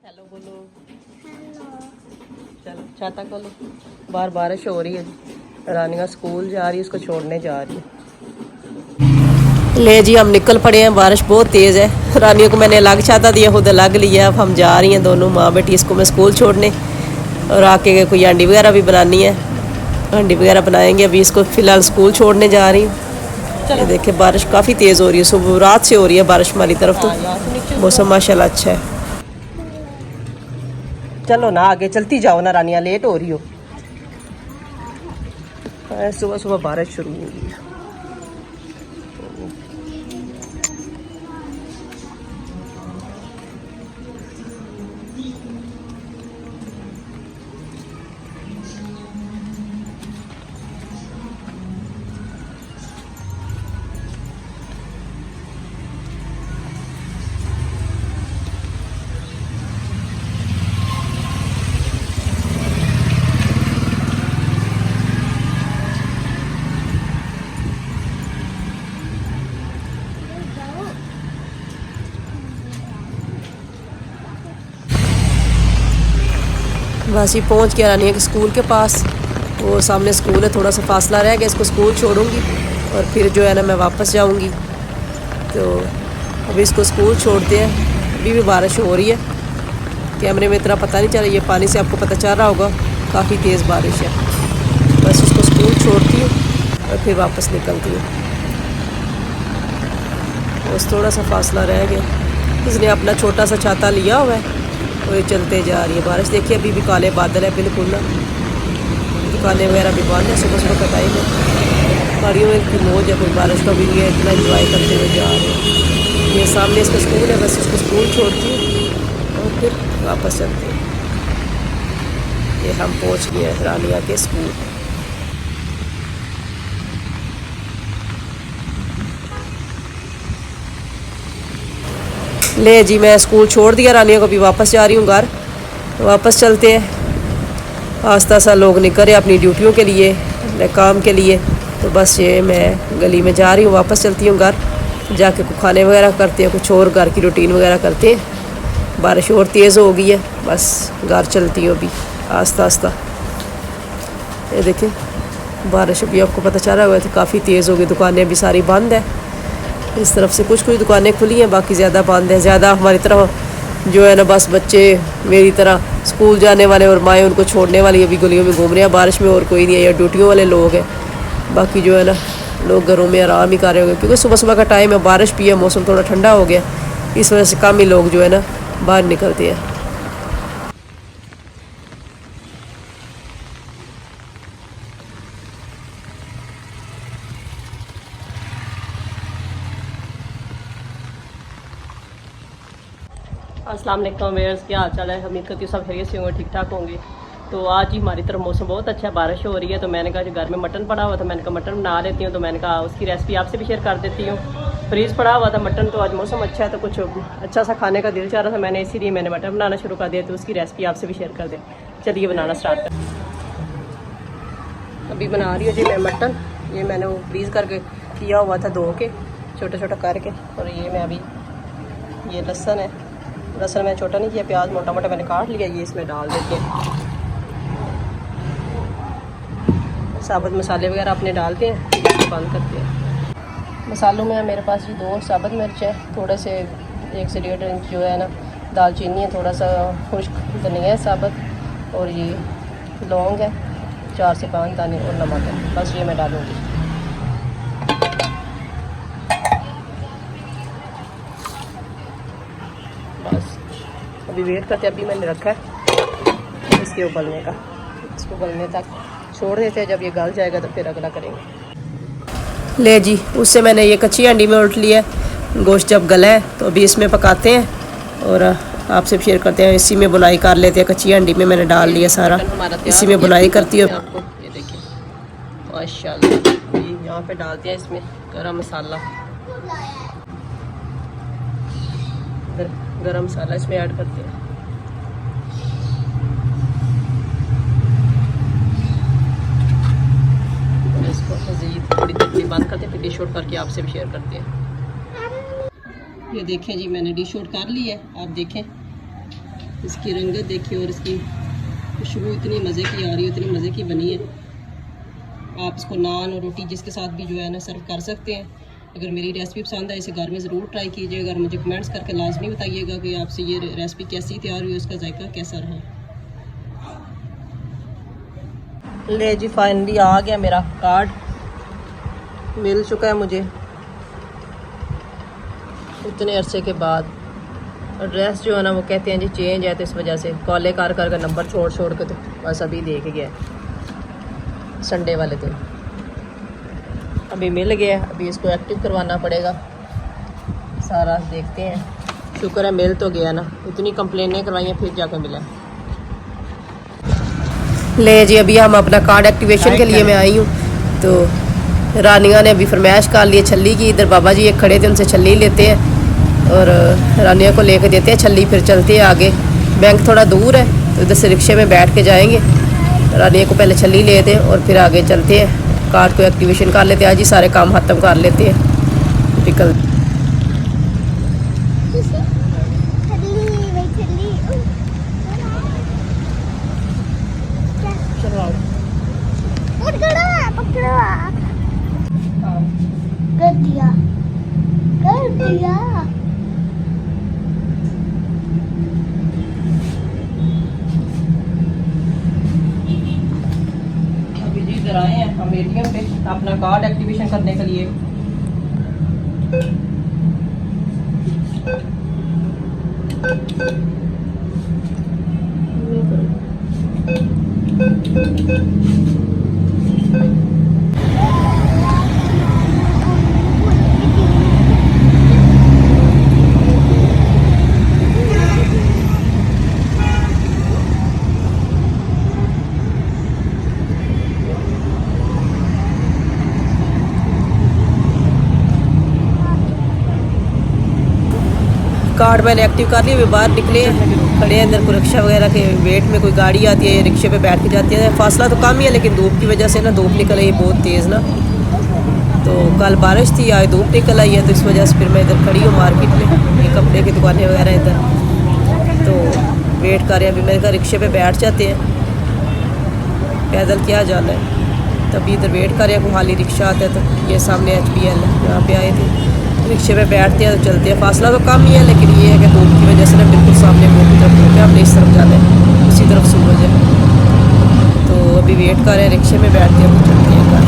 Hello बोलो। Hello. चलो छाता खोलो। बाहर बारिश हो रही है। रानिया स्कूल जा रही है, उसको छोड़ने जा रही है। ले जी हम निकल पड़े हैं, बारिश बहुत तेज़ है। रानियों को मैंने अलग छाता दिया, खुद अलग लिया। अब हम जा रही हैं दोनों माँ बेटी, इसको मैं स्कूल छोड़ने और आके कोई अंडी वगैरह भी बनानी है, अंडी वगैरह बनाएंगे। अभी इसको फ़िलहाल स्कूल छोड़ने जा रही हूँ। ये देखिए बारिश काफ़ी तेज़ हो रही है, सुबह रात से हो रही है बारिश हमारी तरफ। तो मौसम माशाल्लाह अच्छा है। चलो ना आगे चलती जाओ ना रानिया, लेट हो रही हो। सुबह सुबह बारिश शुरू हो गई है। बस ये पहुँच गया रानिया के स्कूल के पास। वो सामने स्कूल है, थोड़ा सा फासला रह गया, इसको स्कूल छोड़ूंगी और फिर जो है ना मैं वापस जाऊंगी। तो अभी इसको स्कूल छोड़ते हैं। अभी भी बारिश हो रही है, कैमरे में इतना पता नहीं चला, ये पानी से आपको पता चल रहा होगा काफ़ी तेज़ बारिश है। बस इसको स्कूल छोड़ती हूँ और फिर वापस निकलती हूँ। बस थोड़ा सा फासला रह गया, इसने अपना छोटा सा छाता लिया हुआ है और ये चलते जा रही है। बारिश देखिए अभी भी काले बादल है बिल्कुल ना, दुकानें वगैरह भी बंद है, सुबह सुबह का टाइम है। गाड़ियों में की मौज है, कोई बारिश का भी नहीं है, इतना इंजॉय करते हुए जा रहे हैं। ये सामने इसका स्कूल है, बस इसको स्कूल छोड़ती हूँ और फिर वापस चलते हैं। ये हम पहुँच गए हैं रानिया के स्कूल। ले जी मैं स्कूल छोड़ दिया रानिया को, अभी वापस जा रही हूँ घर। तो वापस चलते हैं। आस्ता सा लोग निकल रहे अपनी ड्यूटियों के लिए, अपने काम के लिए। तो बस ये मैं गली में जा रही हूँ, वापस चलती हूँ घर। जाके कुछ खाने वगैरह करते हैं, कुछ और घर की रूटीन वगैरह करते हैं। बारिश और तेज़ हो गई है, बस घर चलती हूँ अभी आस्ता आस्ता। ये देखिए बारिश अभी आपको पता चल रहा हुआ तो काफ़ी तेज़ हो गई, दुकानें भी सारी बंद है। इस तरफ से कुछ कुछ दुकानें खुली हैं, बाकी ज़्यादा बंद है। ज़्यादा हमारी तरफ जो है ना बस बच्चे मेरी तरह स्कूल जाने वाले और माएँ उनको छोड़ने वाली अभी गलियों में घूम रहे हैं बारिश में, और कोई नहीं है। या ड्यूटियों वाले लोग हैं, बाकी जो है ना लोग घरों में आराम ही कर रहे होंगे, क्योंकि सुबह सुबह का टाइम है, बारिश भी है, मौसम थोड़ा ठंडा हो गया, इस वजह से कम ही लोग जो है ना बाहर निकलते हैं। अस्सलाम वालेकुम व्यूअर्स, क्या हाल चाल है? उम्मीद करती हूँ सब खैरियत से होंगे, ठीक ठाक होंगे। तो आज ही हमारी तरफ मौसम बहुत अच्छा है, बारिश हो रही है। तो मैंने कहा जो घर में मटन पड़ा हुआ था, मैंने कहा मटन बना लेती हूँ। तो मैंने कहा उसकी रेसिपी आपसे भी शेयर कर देती हूँ। फ्रीज़ पड़ा हुआ था मटन, तो आज मौसम अच्छा है तो कुछ अच्छा सा खाने का दिल चाह रहा था, मैंने इसीलिए मैंने मटन बनाना शुरू कर दिया। तो उसकी रेसिपी आपसे भी शेयर कर दें। चलिए बनाना स्टार्ट कर। अभी बना रही हूँ जी मैं मटन। ये मैंने वो फ्रीज़ करके किया हुआ था, धो के छोटा छोटा करके। और ये मैं अभी ये लहसुन है, लहसुन मैंने छोटा नहीं किया, प्याज मोटा मोटा मैंने काट लिया, ये इसमें डाल देते हैं। साबुत मसाले वगैरह अपने डालते हैं, बंद करते हैं। मसालों में मेरे पास ये 2 साबुत मिर्च है, थोड़े से 1 से 1.5 इंच जो है ना दालचीनी है, थोड़ा सा खुश्क धनिया है साबुत, और ये लौंग है 4 से 5 दाने, और नमक है। बस ये मैं डालूँगी। बस अभी वेट करते हैं, अभी मैंने रखा है इसके उबलने का, इसको उबलने तक छोड़ देते हैं। जब ये गल जाएगा तो फिर अगला करेंगे। ले जी उससे मैंने ये कच्ची अंडी में उल्ट लिया है। गोश्त जब गला है तो अभी इसमें पकाते हैं और आपसे शेयर करते हैं। इसी में बुनाई कर लेते हैं, कच्ची अंडी में मैंने डाल लिया सारा, इसी में बुनाई करती हूँ। ये देखिए माशाल्लाह। यहाँ पे डालते हैं इसमें गरम मसाला, गरम मसाला इसमें ऐड करते हैं। इसको मज़ीद थोड़ी देर बंद करते हैं, फिर डिश आउट करके आपसे भी शेयर करते हैं। ये देखें जी मैंने डिश आउट कर ली है, आप देखें इसकी रंगत देखिए और इसकी खुशबू इतनी मज़े की आ रही है, इतनी मज़े की बनी है। आप इसको नान और रोटी जिसके साथ भी जो है ना सर्व कर सकते हैं। अगर मेरी रेसिपी पसंद है इसे घर में ज़रूर ट्राई कीजिएगा और मुझे कमेंट्स करके लाजमी बताइएगा कि आपसे ये रेसिपी कैसी तैयार हुई, उसका जायका कैसा रहा। ले जी फाइनली आ गया मेरा कार्ड, मिल चुका है मुझे इतने अरसे के बाद। एड्रेस जो है ना वो कहते हैं जी चेंज है, तो इस वजह से कॉले कर कर नंबर छोड़ छोड़ के तो बस अभी देख गया संडे वाले दिन। अभी मिल गया, अभी इसको एक्टिव करवाना पड़ेगा सारा, देखते हैं। शुक्र है मिल तो गया ना, इतनी कंप्लेनें करवाइयाँ फिर जाकर मिला। ले जी अभी हम अपना कार्ड एक्टिवेशन के लिए मैं आई हूँ, तो रानिया ने अभी फरमाइश कर लिए छल्ली की। इधर बाबा जी एक खड़े थे, उनसे छल्ली लेते हैं और रानिया को लेकर देते हैं छल्ली, फिर चलते हैं आगे। बैंक थोड़ा दूर है तो इधर से रिक्शे में बैठ के जाएंगे। रानिया को पहले छल्ली लेते हैं और फिर आगे चलते हैं, कार्ड को एक्टिवेशन कर लेते हैं। आज ही सारे काम ख़त्म कर लेते हैं, निकल। कर दिया अभी जी इधर आए हैं हम एटीएम पे अपना कार्ड एक्टिवेशन करने के लिए। कार्ड मैंने एक्टिव कर लिया, बाहर निकले खड़े हैं अंदर। कोई रिक्शा वगैरह के वेट में कोई गाड़ी आती है, रिक्शे पे बैठ के जाती है। फासला तो कम ही है लेकिन धूप की वजह से ना, धूप निकल आई बहुत तेज़ ना, तो कल बारिश थी आज धूप निकल आई है, तो इस वजह से फिर मैं इधर खड़ी हूँ मार्केट में। ये कपड़े की दुकानें वगैरह इधर, तो वेट कर रहे हैं। अभी मैंने कहा रिक्शे पर बैठ जाते हैं, पैदल क्या जाना है। तभी इधर वेट कर रहे हैं, खाली रिक्शा आता है। तो ये सामने HBL है, यहाँ पे आए थे, रिक्शे पे बैठते हैं तो चलते हैं। फासला तो कम ही है लेकिन ये है कि धूप की वजह से ना बिल्कुल सामने मुँह की तरफ धूप है, हमने इस तरफ जाना है, उसी तरफ सूरज है। तो अभी वेट कर रहे हैं, रिक्शे में बैठते हैं तो चलते हैं घर।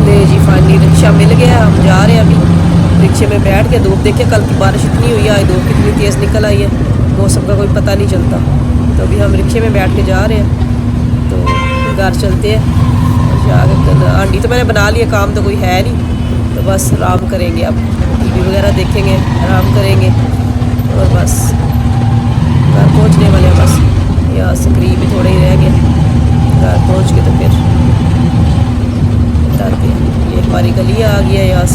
ले जी फाइनली रिक्शा मिल गया, हम जा रहे हैं अभी रिक्शे में बैठ के। धूप देखिए कल की बारिश इतनी हुई है, धूप कितनी तेज़ निकल आई है, मौसम का कोई पता नहीं चलता। तो अभी हम रिक्शे में बैठ के जा रहे हैं, तो घर चलते हैं। आंटी तो मैंने बना लिया, काम तो कोई है नहीं, तो बस आराम करेंगे। अब TV वगैरह देखेंगे, आराम करेंगे और बस घर पहुंचने वाले हैं। बस यहाँ से करीब ही थोड़े ही रह गए, घर पहुंच के तो फिर बताते हैं। ये हमारी गली आ गई है यहाँ से।